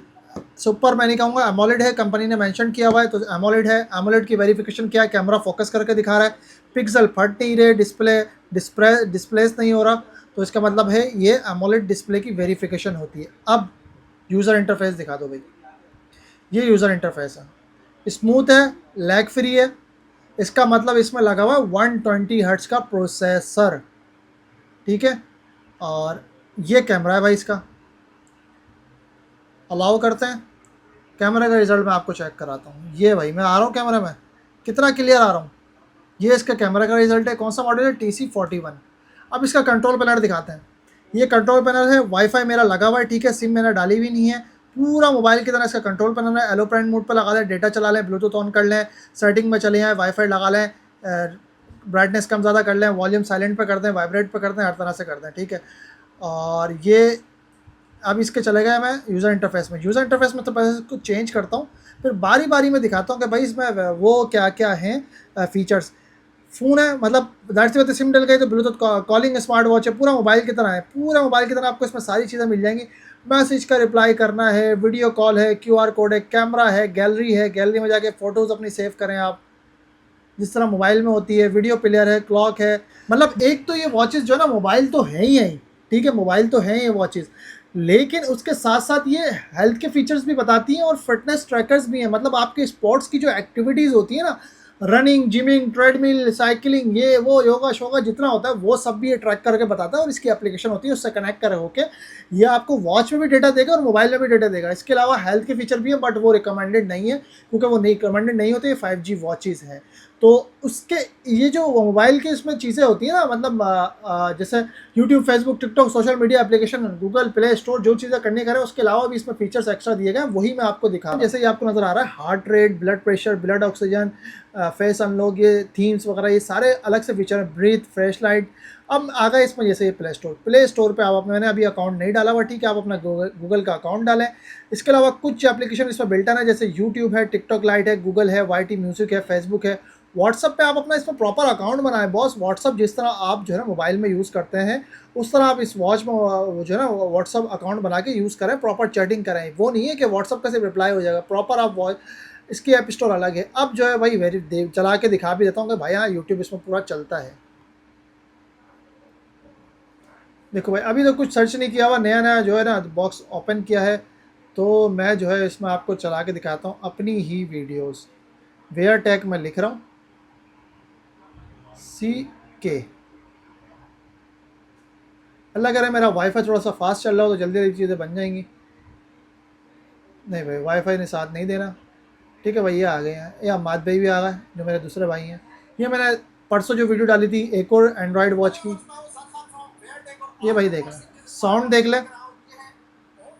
सुपर मैं नहीं कहूँगा, एमोलेड है, कंपनी ने मेंशन किया हुआ है, तो एमोलेड है। एमोलेड की वेरिफिकेशन क्या है, कैमरा फोकस करके दिखा रहा है, पिक्सल फट नहीं रहे, डिस्प्लेस नहीं हो रहा, तो इसका मतलब है ये एमोलेड डिस्प्ले की वेरिफिकेशन होती है। अब यूज़र इंटरफेस दिखा दो भाई। ये यूज़र इंटरफेस है, स्मूथ है, लैग फ्री है। इसका मतलब इसमें लगा हुआ 120 हर्ट्ज का प्रोसेसर, ठीक है। और ये कैमरा है भाई, इसका अलाउ करते हैं। कैमरे का रिज़ल्ट मैं आपको चेक कराता हूँ। ये भाई मैं आ रहा हूँ कैमरे में, कितना क्लियर आ रहा हूँ। ये इसका कैमरे का रिज़ल्ट है। कौन सा मॉडल है, TC41। अब इसका कंट्रोल पैनल दिखाते हैं। ये कंट्रोल पैनल है, वाईफाई मेरा लगा हुआ है, ठीक है, सिम मैंने डाली हुई नहीं है, पूरा मोबाइल की तरह इसका कंट्रोल पैनल है। एलोप्लेन मोड पर लगा लें, डेटा चला लें, ब्लूटूथ ऑन कर लें, सेटिंग में चले जाएँ, वाईफाई लगा लें, ब्राइटनेस कम ज़्यादा कर लें, वॉल्यूम साइलेंट पर कर दें, वाइब्रेट पर कर दें, हर तरह से कर दें, ठीक है। और ये अब इसके चले गए मैं यूज़र इंटरफेस में। यूज़र इंटरफेस में तो पहले इसको चेंज करता हूँ, फिर बारी बारी में दिखाता हूँ कि भाई इसमें वो क्या क्या हैं फ़ीचर्स। फ़ोन है, मतलब ज़ाहिर सी बात है सिम डल गई तो ब्लूटूथ कॉलिंग स्मार्ट वॉच है, पूरा मोबाइल की तरह है, पूरा मोबाइल की तरह आपको इसमें सारी चीज़ें मिल जाएंगी। मैसेज का रिप्लाई करना है, वीडियो कॉल है, क्यूआर कोड है, कैमरा है, गैलरी में जाके फ़ोटोज़ अपनी सेव करें आप, जिस तरह मोबाइल में होती है, वीडियो प्लेयर है, क्लॉक है। मतलब एक तो ये वॉचेस जो है ना, मोबाइल तो है ही है ही, ठीक है, मोबाइल तो है ये वॉचेस, लेकिन उसके साथ साथ ये हेल्थ के फीचर्स भी बताती हैं और फिटनेस ट्रैकर्स भी हैं। मतलब आपके स्पोर्ट्स की जो एक्टिविटीज़ होती है ना, रनिंग, जिमिंग, ट्रेडमिल, साइकिलिंग, ये वो योगा शोगा जितना होता है वो सब भी ये ट्रैक करके बताता है, और इसकी एप्लीकेशन होती है, उससे कनेक्ट कर होके ये आपको वॉच में भी डेटा देगा और मोबाइल में भी डेटा देगा। इसके अलावा हेल्थ के फीचर भी है, बट वो रिकमेंडेड नहीं है, क्योंकि वो नहीं रिकमेंडेड नहीं होते, ये 5G वॉचेज़ हैं। तो उसके ये जो मोबाइल के इसमें चीज़ें होती हैं ना, मतलब जैसे YouTube, Facebook, TikTok, social media application, Google play store, जो चीज़ें करने का है उसके अलावा भी इसमें फीचर्स एक्स्ट्रा दिए गए हैं, वही मैं आपको दिखा रहा हूँ। जैसे ये आपको नज़र आ रहा है, heart rate, blood pressure, blood oxygen, face unlock, ये थीम्स वगैरह, ये सारे अलग से फीचर हैं, ब्रीथ, फ्लैश लाइट। अब आ गए इसमें जैसे ये प्ले स्टोर पे आप, मैंने अभी अकाउंट नहीं डाला हुआ, ठीक है, आप अपना गूगल का अकाउंट डालें। इसके अलावा कुछ एप्लीकेशन इसमें बिल्टन है, जैसे यूट्यूब है, टिकटॉक लाइट है, गूगल है, YT म्यूजिक है, फेसबुक है। व्हाट्सअप पे आप अपना इसमें प्रॉपर अकाउंट बनाएं बॉस। व्हाट्सअप जिस तरह आप जो है ना मोबाइल में यूज़ करते हैं, उस तरह आप इस वॉच में जो है ना व्हाट्सअप अकाउंट बना के यूज़ करें, प्रॉपर चैटिंग करें। वो नहीं है कि व्हाट्सअप का सिर्फ रिप्लाई हो जाएगा, प्रॉपर आप वॉच, इसकी ऐप स्टोर अलग है। अब जो है भाई वेरी चला के दिखा भी देता हूँ कि भाई हाँ यूट्यूब इसमें पूरा चलता है। देखो भाई, अभी तो कुछ सर्च नहीं किया हुआ, नया नया जो है ना बॉक्स ओपन किया है, तो मैं जो है इसमें आपको चला के दिखाता हूँ अपनी ही वीडियोस। वेयर टैग मैं लिख रहा हूँ, CK। अल्लाह करे मेरा वाईफाई थोड़ा सा फास्ट चल रहा हो तो जल्दी जल्दी चीज़ें बन जाएंगी। नहीं भाई, वाईफाई ने साथ नहीं देना। ठीक है भाई, ये आ गए हैं, ये अम्माद भाई भी आ गए जो मेरे दूसरे भाई हैं। ये मैंने परसों जो वीडियो डाली थी एक और एंड्रॉयड वॉच की, ये भाई देख लें, साउंड देख लें,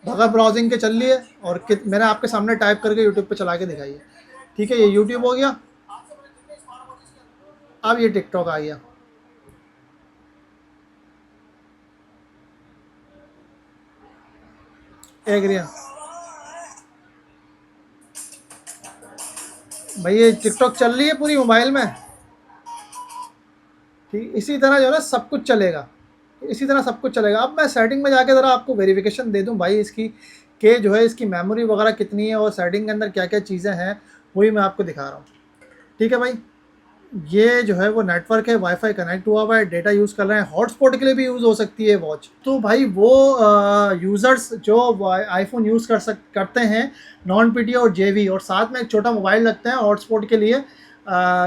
बगैर ब्राउजिंग के चल रही है, और मैंने आपके सामने टाइप करके यूट्यूब पे चला के दिखाई है। ठीक है, ये यूट्यूब हो गया। अब ये टिकटॉक आ गया। एग्रिया भाई, ये टिकटॉक चल रही है पूरी मोबाइल में। ठीक, इसी तरह जो है ना सब कुछ चलेगा, इसी तरह सब कुछ चलेगा। अब मैं सेटिंग में जाके ज़रा आपको वेरिफिकेशन दे दूं भाई इसकी, कि जो है इसकी मेमोरी वगैरह कितनी है और सेटिंग के अंदर क्या क्या चीज़ें हैं, वही मैं आपको दिखा रहा हूँ। ठीक है भाई, ये जो है वो नेटवर्क है, वाईफाई कनेक्ट हुआ हुआ है, डेटा यूज़ कर रहे हैं, हॉटस्पॉट के लिए भी यूज़ हो सकती है वॉच। तो भाई वो यूज़र्स जो आईफोन यूज़ करते हैं, नॉन पीटी और जेवी, और साथ में एक छोटा मोबाइल रखते हैं हॉटस्पॉट के लिए,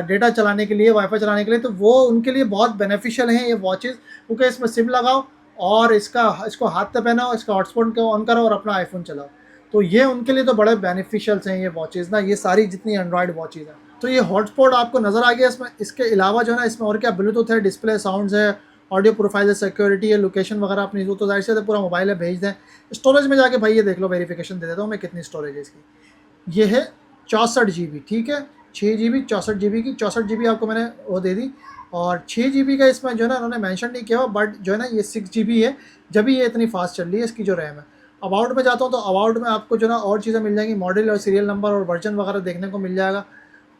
डेटा चलाने के लिए, वाईफाई चलाने के लिए, तो वो उनके लिए बहुत बेनिफिशियल हैं ये वॉचेज़, क्योंकि इसमें सिम लगाओ और इसको हाथ पे पहनाओ, इसका हॉटस्पॉट को ऑन करो और अपना आईफोन चलाओ। तो ये उनके लिए तो बड़े बेनिफिशियल्स हैं ये वॉचेज़ ना, ये सारी जितनी एंड्रॉयड वॉचेज़ हैं। तो ये हॉटस्पॉट आपको नज़र आ गया इसमें। इसके अलावा जो है ना इसमें और क्या, ब्लूटूथ है, डिस्प्ले साउंड्स है, ऑडियो प्रोफाइल है, सिक्योरिटी है, लोकेशन वगैरह अपनी तो जाहिर से पूरा मोबाइल है, भेज दें। स्टोरेज में जाके भाई ये देख लो, वेरिफिकेशन दे देता हूँ मैं कितनी स्टोरेज है इसकी। ये है 64 GB, ठीक है, 6 GB 64 GB की, 64 GB आपको मैंने वो दे दी। और 6 GB का इसमें जो है ना उन्होंने मेंशन नहीं किया हुआ, बट जो है ना ये 6 GB है, जब भी ये इतनी फास्ट चल रही है इसकी जो रैम है। अबाउट में जाता हूँ तो अबाउट में आपको जो है ना और चीज़ें मिल जाएंगी, मॉडल और सीरियल नंबर और वर्जन वगैरह देखने को मिल जाएगा।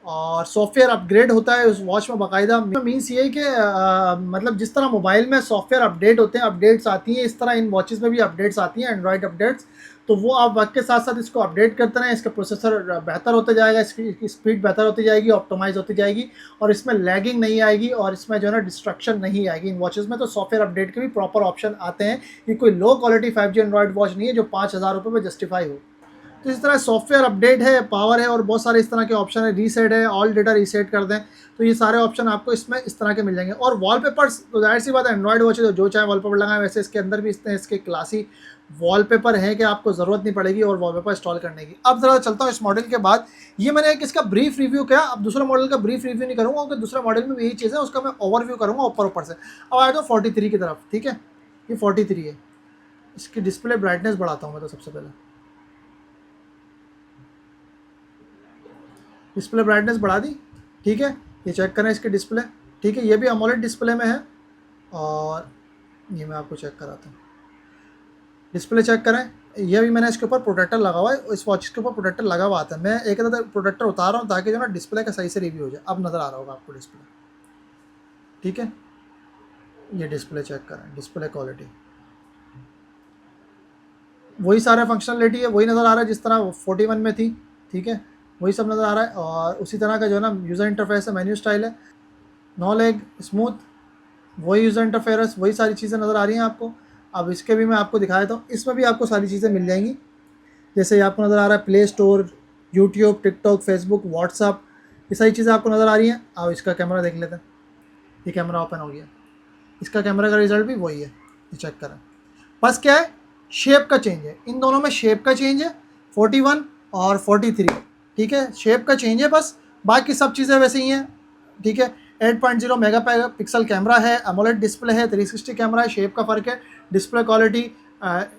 और सॉफ्टवेयर अपग्रेड होता है उस वॉच में बाकायदा। मीन्स ये है कि मतलब जिस तरह मोबाइल में सॉफ्टवेयर अपडेट होते हैं, अपडेट्स आती हैं, इस तरह इन वॉचेस में भी अपडेट्स आती हैं, एंड्रॉयड अपडेट्स। तो वो आप वक्त के साथ साथ इसको अपडेट करते रहें, इसका प्रोसेसर बेहतर होता जाएगा, इसकी स्पीड बेहतर होती जाएगी, ऑप्टिमाइज होती जाएगी, और इसमें लैगिंग नहीं आएगी, और इसमें जो है ना डिस्ट्रक्शन नहीं आएगी इन वॉचेस में। तो सॉफ्टवेयर अपडेट के भी प्रॉपर ऑप्शन आते हैं। ये कोई low quality 5G Android watch नहीं है जो 5,000 रुपये में जस्टिफाई हो। तो इस तरह सॉफ्टवेयर अपडेट है, पावर है, और बहुत सारे इस तरह के ऑप्शन है, रीसेट है, ऑल डेटा रीसेट कर दें, तो ये सारे ऑप्शन आपको इसमें इस तरह के मिल जाएंगे। और वॉलपेपर्स तो जाहिर सी बात है, एंड्रॉयड वॉच है तो जो चाहे वॉलपेपर लगाएं, वैसे इसके अंदर भी इसके क्लासी वॉलपेपर है कि आपको ज़रूरत नहीं पड़ेगी और वॉलपेपर इंस्टॉल करने की। अब ज़रा चलता हूँ इस मॉडल के बाद। ये मैंने एक इसका ब्रीफ रिव्यू किया, अब दूसरे मॉडल का ब्रीफ रिव्यू नहीं करूँगा क्योंकि दूसरे मॉडल में भी यही चीज़ है, उसका मैं ओवरव्यू करूँगा ऊपर से। अब आया तो 43 की तरफ, ठीक है, ये 43 है। इसकी डिस्प्ले ब्राइटनेस बढ़ाता हूँ मैं तो सबसे पहले, डिस्प्ले ब्राइटनेस बढ़ा दी, ठीक है। ये चेक करें इसकी डिस्प्ले, ठीक है, ये भी अमोलेड डिस्प्ले में है। और ये मैं आपको चेक कराता हूँ, डिस्प्ले चेक करें, ये भी मैंने इसके ऊपर प्रोटेक्टर लगा हुआ है, इस वॉच के ऊपर प्रोटेक्टर लगा हुआ आता है। मैं एक प्रोटेक्टर उतार रहा हूँ ताकि जो ना डिस्प्ले का सही से रिव्यू हो जाए। अब नज़र आ रहा होगा आपको डिस्प्ले, ठीक है। ये डिस्प्ले चेक करें, डिस्प्ले क्वालिटी, वही सारा फंक्शनलिटी है, वही नज़र आ रहा है जिस तरह 41 में थी, ठीक है, वही सब नज़र आ रहा है। और उसी तरह का जो है ना यूज़र इंटरफेस है, मेन्यू स्टाइल है, नो लैग, स्मूथ, वही यूज़र इंटरफेरेंस, वही सारी चीज़ें नज़र आ रही हैं आपको। अब इसके भी मैं आपको दिखा देता हूँ, इसमें भी आपको सारी चीज़ें मिल जाएंगी। जैसे आपको नज़र आ रहा है Play Store, YouTube, TikTok, Facebook, WhatsApp, ये सारी चीज़ें आपको नज़र आ रही हैं। अब इसका कैमरा देख लेते हैं, ये कैमरा ओपन हो गया, इसका कैमरा का रिजल्ट भी वही है, ये चेक करें। बस क्या है, शेप का चेंज है, इन दोनों में शेप का चेंज है, 41 और 43, ठीक है, शेप का चेंज है बस, बाकी सब चीज़ें वैसे ही हैं, ठीक है। 8.0 मेगा पिक्सल कैमरा है, एमोलेड डिस्प्ले है, 360 कैमरा है, शेप का फ़र्क है, डिस्प्ले क्वालिटी,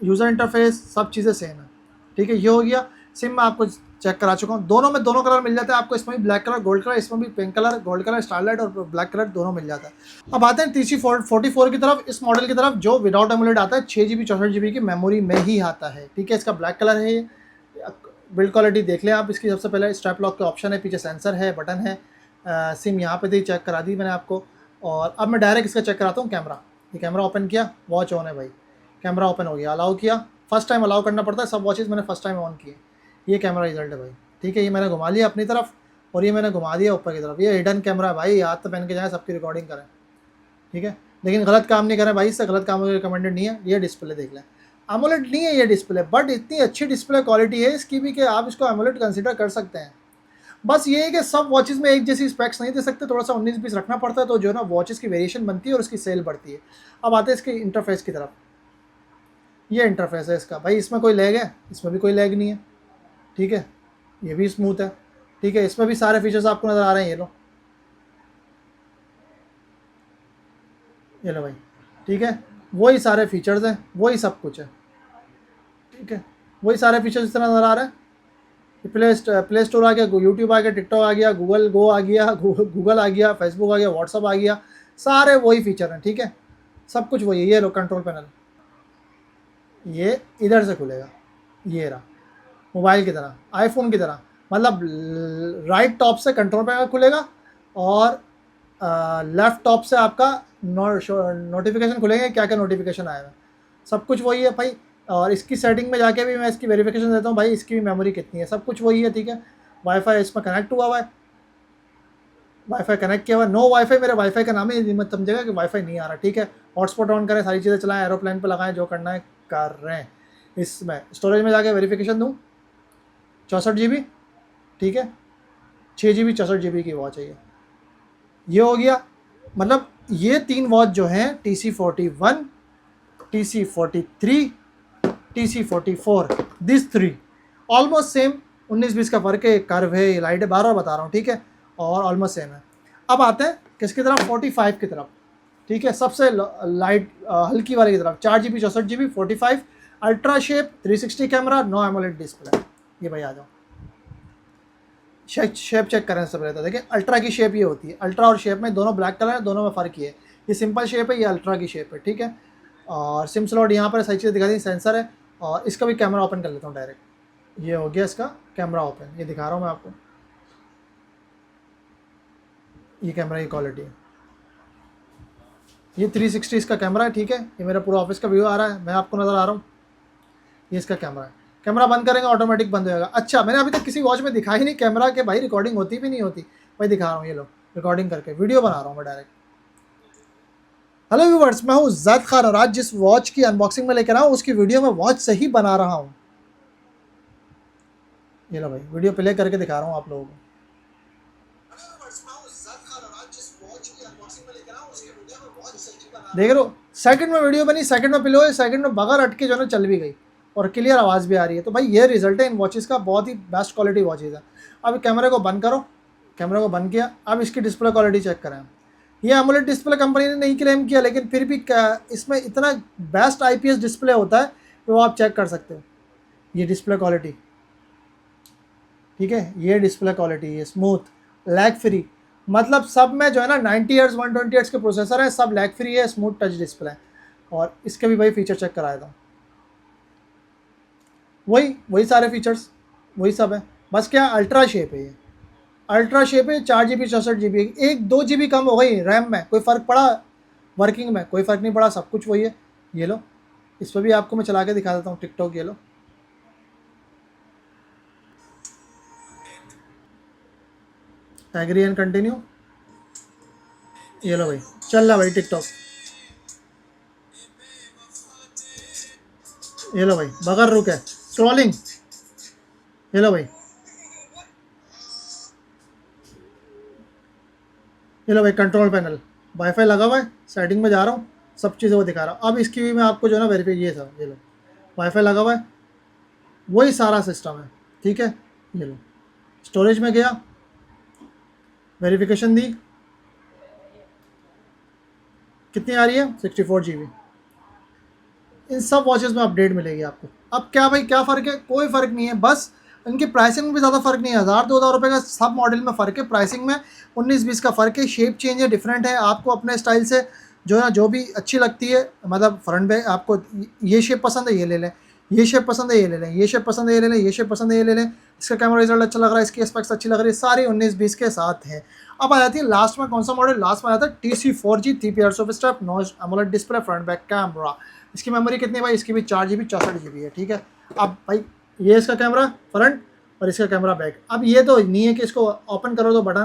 यूज़र इंटरफेस, सब चीज़ें सेम है, ठीक है। ये हो गया। सिम मैं आपको चेक करा चुका हूँ, दोनों में दोनों कलर मिल जाता है आपको, इसमें भी ब्लैक कलर, गोल्ड कलर, इसमें भी pink colour, gold colour, starlight और ब्लैक कलर दोनों मिल जाता है। अब आते हैं TC44 की तरफ, इस मॉडल की तरफ जो विदाउट एमोलेड आता है, 6GB 64GB की मेमोरी में ही आता है, ठीक है। इसका ब्लैक कलर है, बिल्ड क्वालिटी देख लें आप इसकी। सबसे पहले स्ट्रैप लॉक का ऑप्शन है, पीछे सेंसर है, बटन है, सिम यहाँ पे थी, चेक करा दी मैंने आपको। और अब मैं डायरेक्ट इसका चेक कराता हूँ कैमरा। ये कैमरा ओपन किया, वॉच ऑन है भाई, कैमरा ओपन हो गया, अलाउ किया, फर्स्ट टाइम अलाउ करना पड़ता है, सब वॉचेस मैंने फर्स्ट टाइम ऑन किए। ये कैमरा रिजल्ट है भाई, ठीक है। ये मैंने घुमा लिया अपनी तरफ और ये मैंने घुमा दिया ऊपर की तरफ। ये हिडन कैमरा है भाई, हाथ तो पहन के जाए, सबकी रिकॉर्डिंग करें, ठीक है, लेकिन गलत काम नहीं करें भाई, इससे गलत काम रिकमेंडेड नहीं है। ये डिस्प्ले देख लें, एमोलेड नहीं है ये डिस्प्ले, बट इतनी अच्छी डिस्प्ले क्वालिटी है इसकी भी कि आप इसको एमोलेड कंसिडर कर सकते हैं। बस ये है कि सब वॉचेस में एक जैसी स्पेक्स नहीं दे सकते, थोड़ा सा 19-20 रखना पड़ता है, तो जो है ना वॉचेस की वेरिएशन बनती है और उसकी सेल बढ़ती है। अब आते हैं इसके इंटरफेस की तरफ। ये इंटरफेस है इसका भाई, इसमें कोई लैग है, इसमें भी कोई लैग नहीं है, ठीक है। ये भी स्मूथ है, ठीक है, इसमें भी सारे फीचर्स आपको नज़र आ रहे हैं। ये लो भाई, ठीक है, वही सारे फीचर्स हैं, वही सब कुछ है, ठीक है, वही सारे फीचर्स इस तरह नज़र आ रहे हैं। प्ले स्टोर आ गया, यूट्यूब आ गया, टिकटॉक आ गया, गूगल गो आ गया, गूगल आ गया, फेसबुक आ गया, व्हाट्सअप आ गया, सारे वही फीचर हैं, ठीक है, सब कुछ वही है। ये लो कंट्रोल पैनल, ये इधर से खुलेगा, ये रहा, मोबाइल की तरह, आईफोन की तरह, मतलब राइट टॉप से कंट्रोल पैनल खुलेगा और लेफ़्ट टॉप से आपका नोटिफिकेशन खुलेंगे, क्या क्या नोटिफिकेशन आएगा, सब कुछ वही है भाई। और इसकी सेटिंग में जाके भी मैं इसकी वेरिफिकेशन देता हूँ भाई, इसकी भी मेमोरी कितनी है, सब कुछ वही है, ठीक है। वाईफाई इसमें कनेक्ट हुआ है, वाईफाई कनेक्ट किया हुआ है, नो वाईफाई, मेरे वाईफाई का नाम है, ये मत समझेगा कि वाईफाई नहीं आ रहा, ठीक है। हॉटस्पॉट ऑन करें, सारी चीज़ें चलाएं, एरोप्लेन पर लगाएं, जो करना है कर रहे हैं। इसमें स्टोरेज में जाके वेरिफिकेशन दूँ, 64GB, ठीक है, 6GB 64GB की वॉच है ये हो गया। मतलब ये 3 वॉच जो हैं, TC41, TC43, TC44, this 3 almost same, 19-20 का फ़र्क है, कर्व है, लाइट है, 12 बता रहा हूँ, ठीक है, और ऑलमोस्ट सेम है। अब आते हैं किसकी तरफ, 45 की तरफ, ठीक है, सबसे लाइट हल्की वाले की तरफ, 4GB 64GB 45, ultra shape, 360 camera, no AMOLED display. ये भाई आ जाओ, शेप चेक करें सबसे पहले तो देखिए, अल्ट्रा की शेप ये होती है, अल्ट्रा और शेप में दोनों ब्लैक कलर है, दोनों में फ़र्क ये है, ये सिंपल शेप है, ये अल्ट्रा की शेप है, ठीक है। और सिम स्लॉट यहाँ पर सही चीज़ दिखा दी, सेंसर है, और इसका भी कैमरा ओपन कर लेता हूँ डायरेक्ट। ये हो गया इसका कैमरा ओपन, ये दिखा रहा हूँ मैं आपको, ये कैमरा की क्वालिटी है, ये 360 इसका कैमरा है, ठीक है। ये मेरा पूरा ऑफिस का व्यू आ रहा है, मैं आपको नज़र आ रहा हूँ, ये इसका कैमरा है। कैमरा बंद करेंगे ऑटोमेटिक बंद हो जाएगा। अच्छा, मैंने अभी तक किसी वॉच में दिखा ही नहीं कैमरा के भाई रिकॉर्डिंग होती भी नहीं होती, भाई दिखा रहा हूँ, ये लो रिकॉर्डिंग करके वीडियो बना रहा हूँ मैं डायरेक्ट। हेलो व्यूवर्स, मैं हूँ ज़ैद खान और आज जिस वॉच की अनबॉक्सिंग में लेकर आऊँ उसकी वीडियो मैं वॉच से ही बना रहा हूँ। ये लो भाई, वीडियो प्ले करके दिखा रहा हूँ आप लोगों को। देख रहे हो, सेकंड में वीडियो बनी, सेकंड में प्ले हुए, सेकंड में बगैर अटके जो है चल भी गई और क्लियर आवाज़ भी आ रही है। तो भाई ये रिजल्ट है इन वॉचेस का, बहुत ही बेस्ट क्वालिटी वॉचेस है। अब कैमरे को बंद करो, कैमरे को बंद किया, अब इसकी डिस्प्ले क्वालिटी चेक करें। ये एमोलेड डिस्प्ले कंपनी ने नहीं क्लेम किया, लेकिन फिर भी इसमें इतना बेस्ट IPS डिस्प्ले होता है कि वो आप चेक कर सकते हो। ये डिस्प्ले क्वालिटी, ठीक है, ये डिस्प्ले क्वालिटी, ये स्मूथ, लैग फ्री, मतलब सब में जो है ना 90 हर्ट्ज 120 हर्ट्ज के प्रोसेसर है, सब लैग फ्री है, स्मूथ टच डिस्प्ले है। और इसके भी भाई फीचर चेक कराया था, वही सारे फीचर्स वही सब है, बस क्या अल्ट्रा शेप है ये, अल्ट्रा शेप है, 4 GB 64 GB, 1-2 GB कम हो गई रैम में, कोई फ़र्क पड़ा वर्किंग में? कोई फ़र्क नहीं पड़ा, सब कुछ वही है। ये लो, इस पर भी आपको मैं चला के दिखा देता हूँ टिकटॉक। ये लो, एग्री एंड कंटिन्यू। ये लो भाई, चल रहा भाई टिकटॉक। ये लो भाई, बगैर रुके स्क्रॉलिंग। ये लो भाई, ये लो भाई कंट्रोल पैनल, वाईफाई लगा हुआ है, सेटिंग में जा रहा हूँ, सब चीज़ें वो दिखा रहा हूँ। अब इसकी भी मैं आपको जो है ना वेरीफाई, ये था, ये लो वाईफाई लगा हुआ है, वही सारा सिस्टम है, ठीक है। ये लो, स्टोरेज में गया, वेरिफिकेशन दी, कितनी आ रही है? 64 GB। इन सब वॉचेस में अपडेट मिलेगी आपको। अब क्या भाई, क्या फ़र्क है? कोई फ़र्क नहीं है, बस इनकी प्राइसिंग में भी ज़्यादा फ़र्क नहीं है। 1000-2000 रुपये का सब मॉडल में फ़र्क है, प्राइसिंग में 19-20 का फ़र्क है। शेप चेंज है, डिफरेंट है, आपको अपने स्टाइल से जो है ना, जो भी अच्छी लगती है, मतलब फ्रंट पे आपको ये शेप पसंद है, ये ले लें, ये शेप पसंद है, ये ले लें, ये शेप पसंद है, ये ले लें, ये शेप पसंद है, ये ले लें। इसका कैमरा रिजल्ट अच्छा लग रहा है, इसकी स्पेक्स अच्छी लग रही है, सारी 19-20 के साथ हैं। अब आ जाती है लास्ट में, कौन सा मॉडल लास्ट में आता है? TC4G 3 pairs of step, notch AMOLED display, front back camera. इसकी मेमोरी कितनी है भाई? इसकी भी 4 GB 64 GB है, ठीक है। अब भाई ये इसका कैमरा फ्रंट और इसका कैमरा बैक। अब ये तो नहीं है कि इसको ओपन करो तो बटन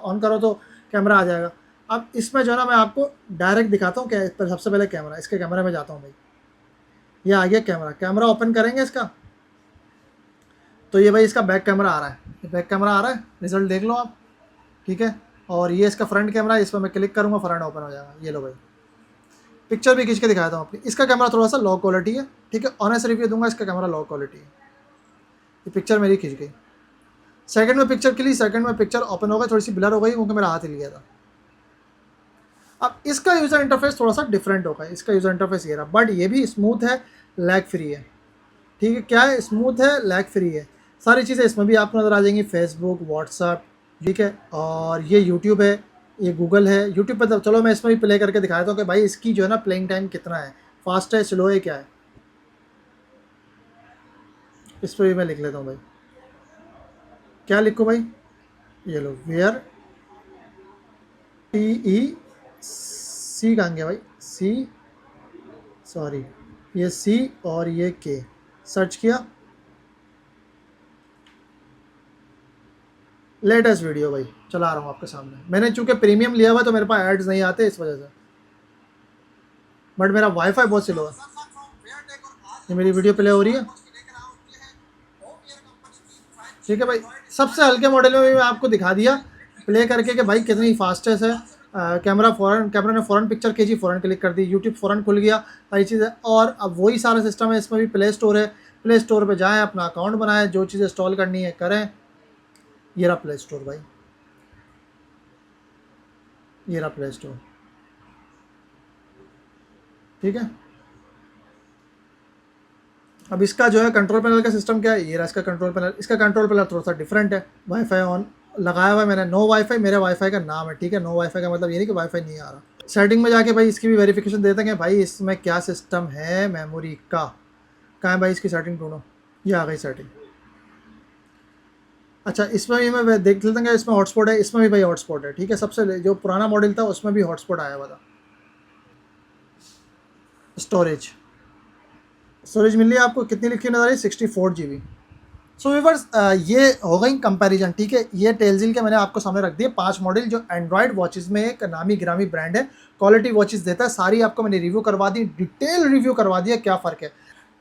ऑन करो तो कैमरा आ जाएगा। अब इसमें जो है ना, मैं आपको डायरेक्ट दिखाता हूँ क्या। सबसे पहले कैमरा, इसके कैमरे में जाता हूँ भाई, ये आ गया कैमरा। कैमरा ओपन करेंगे इसका, तो ये भाई इसका बैक कैमरा आ रहा है, ये बैक कैमरा आ रहा है, रिजल्ट देख लो आप, ठीक है। और ये इसका फ्रंट कैमरा है, इस पर मैं क्लिक करूँगा, फ्रंट ओपन हो जाएगा। ये लो भाई, पिक्चर भी खींच के दिखाया था आपको। इसका कैमरा थोड़ा सा लो क्वालिटी है, ठीक है, ऑनेस्ट रिव्यू दूंगा, इसका कैमरा लो क्वालिटी है। ये पिक्चर मेरी खींच गई, सेकंड में पिक्चर के लिए, सेकंड में पिक्चर ओपन हो गई, थोड़ी सी ब्लर हो गई क्योंकि मेरा हाथ हिल गया था। अब इसका यूज़र इंटरफेस थोड़ा सा डिफरेंट होगा, इसका यूज़र इंटरफेस ये रहा, बट ये भी स्मूथ है, लैग फ्री है, ठीक है। क्या है? स्मूथ है, लैग फ्री है, सारी चीज़ें इसमें भी आपको नज़र आ जाएंगी, फेसबुक, व्हाट्सअप, ठीक है। और ये यूट्यूब है, ये गूगल है। यूट्यूब पर तो चलो मैं इसमें भी प्ले करके दिखाता हूँ कि भाई इसकी जो है ना प्लेइंग टाइम कितना है, फास्ट है, स्लो है, क्या है। इस पर भी मैं लिख लेता हूँ भाई, क्या लिखूँ भाई? ये लो, वेयर TEC कहाँ गया भाई? C, सॉरी, ये C और ये K, सर्च किया, लेटेस्ट वीडियो भाई चला रहा हूँ आपके सामने। मैंने चूंकि प्रीमियम लिया हुआ है तो मेरे पास एड्स नहीं आते इस वजह से, बट मेरा वाईफाई बहुत स्लो है। ये मेरी वीडियो प्ले हो रही है, ठीक है भाई। सबसे हल्के मॉडल में भी मैं आपको दिखा दिया प्ले करके कि भाई कितनी फास्टेस्ट है। कैमरा फ़ौरन, कैमरा ने फ़ौरन पिक्चर खींची, फ़ौरन क्लिक कर दी, यूट्यूब फ़ौरन खुल गया, सारी चीज़ें। और अब वही सारा सिस्टम है, इसमें भी प्ले स्टोर है, प्ले स्टोर पे जाएं, अपना अकाउंट बनाएं, जो चीज़ें इंस्टॉल करनी है करें। ये रहा प्ले स्टोर भाई, ये रहा प्ले स्टोर, ठीक है। अब इसका जो है कंट्रोल पैनल का सिस्टम क्या है, ये रहा इसका कंट्रोल पैनल। इसका कंट्रोल पैनल थोड़ा सा डिफरेंट है। वाईफाई ऑन लगाया हुआ है मैंने, नो वाईफाई मेरे वाईफाई का नाम है, ठीक है। नो वाईफाई का मतलब ये नहीं कि वाईफाई नहीं आ रहा। सेटिंग में जाके भाई इसकी भी वेरिफिकेशन देते हैं भाई इसमें क्या सिस्टम है मेमोरी का। कहाँ है भाई इसकी सेटिंग, ढूंढो, ये आ गई सेटिंग। अच्छा, इसमें भी मैं देख लेते हैं, इसमें हॉटस्पॉट है, इसमें भी भाई हॉटस्पॉट है, ठीक है। सबसे जो पुराना मॉडल था उसमें भी हॉटस्पॉट आया हुआ था। स्टोरेज, स्टोरेज मिल रही है आपको, कितनी लिखी नजर आई? 64 GB। सो व्यूअर्स, ये हो गई कंपैरिजन, ठीक है। ये टेलजिल के मैंने आपको सामने रख दिए 5 मॉडल जो एंड्रॉयड वॉचेस में एक नामी गिरामी ब्रांड है, क्वालिटी वॉचेस देता है। सारी आपको मैंने रिव्यू करवा दी, डिटेल रिव्यू करवा दिया क्या फ़र्क है।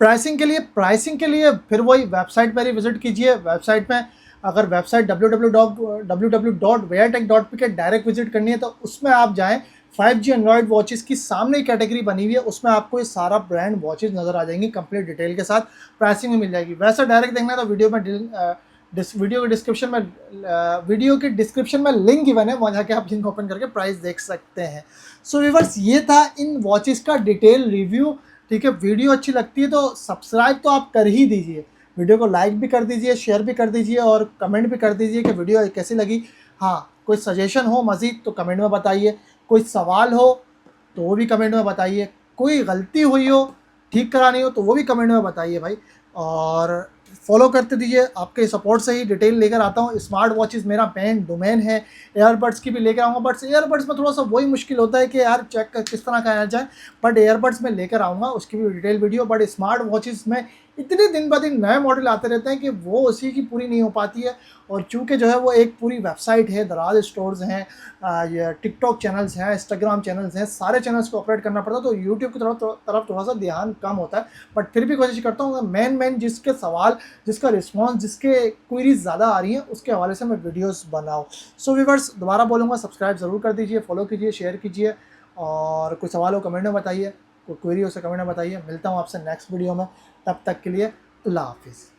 प्राइसिंग के लिए फिर वही वेबसाइट पर ही विजिट कीजिए। वेबसाइट में अगर वेबसाइट www.weartech.p के डायरेक्ट विजिट करनी है तो उसमें आप जाएँ। 5G एंड्रॉयड वॉचेस की सामने ही कैटेगरी बनी हुई है, उसमें आपको ये सारा ब्रांड वॉचेस नज़र आ जाएंगी, कंप्लीट डिटेल के साथ, प्राइसिंग में मिल जाएगी। वैसे डायरेक्ट देखना है तो वीडियो के डिस्क्रिप्शन में लिंक गिवन है, वहाँ जाके आप लिंक ओपन करके प्राइस देख सकते हैं। सो व्यूअर्स, ये था इन वॉचेस का डिटेल रिव्यू, ठीक है। वीडियो अच्छी लगती है तो सब्सक्राइब तो आप कर ही दीजिए, वीडियो को लाइक भी कर दीजिए, शेयर भी कर दीजिए और कमेंट भी कर दीजिए कि वीडियो कैसी लगी। हाँ, कोई सजेशन हो मज़ीद तो कमेंट में बताइए, कोई सवाल हो तो वो भी कमेंट में बताइए, कोई गलती हुई हो ठीक करानी हो तो वो भी कमेंट में बताइए भाई। और फॉलो करते दीजिए, आपके सपोर्ट से ही डिटेल लेकर आता हूँ। स्मार्ट वॉचेस मेरा मेन डोमेन है, एयरबड्स की भी लेकर आऊँगा, बट एयरबड्स में थोड़ा सा वही मुश्किल होता है कि यार चेक किस तरह का आना जाए, बट एयरबड्स में लेकर आऊँगा उसकी भी detail video. But smart watches में इतने दिन ब दिन नए मॉडल आते रहते हैं कि वो उसी की पूरी नहीं हो पाती है। और चूँकि जो है वो एक पूरी वेबसाइट है, दराज स्टोर्स हैं, ये टिकटॉक चैनल्स हैं, इंस्टाग्राम चैनल्स हैं, सारे चैनल्स को ऑपरेट करना पड़ता है, तो यूट्यूब की तरफ थोड़ा सा ध्यान कम होता है। बट फिर भी कोशिश करता हूँ मेन जिसके सवाल, जिसका रिस्पॉन्स, जिसके क्वेरीज ज़्यादा आ रही हैं उसके हवाले से मैं वीडियोस बनाऊँ। सो व्यूअर्स, दोबारा बोलूँगा, सब्सक्राइब ज़रूर कर दीजिए, फॉलो कीजिए, शेयर कीजिए, और कोई सवाल हो कमेंट में बताइए, कोई क्वेरी हो उसे कमेंट में बताइए। मिलता हूँ आपसे नेक्स्ट वीडियो में, तब तक के लिए अल्लाह हाफिज़।